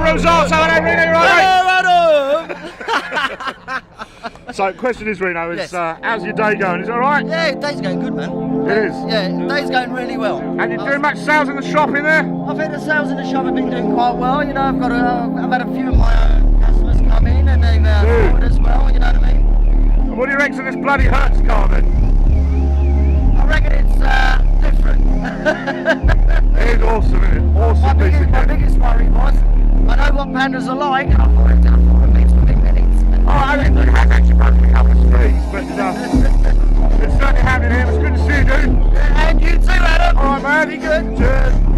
Rosato, hello Reno, you right, mate? Hello, Adam! So, question is, Reno, Yes. how's your day going? Is it alright? Yeah, day's going good, man. It is? Yeah, day's going really well. And you doing much sales in the shop in there? I think the sales in the shop have been doing quite well. You know, I've had a few of my own customers come in and they've ordered as well. You know what I mean? And what do you reckon of this bloody Hertz car then? I reckon it's different. It is awesome, isn't it? Awesome my piece of kit. biggest worry was I know what pandas are like, and I thought it makes within minutes. Oh, I think it has actually broken a couple of streets, but it's certainly happening here. It's good to see you, dude. And you too, Adam. Alright, man. Be good. Cheers.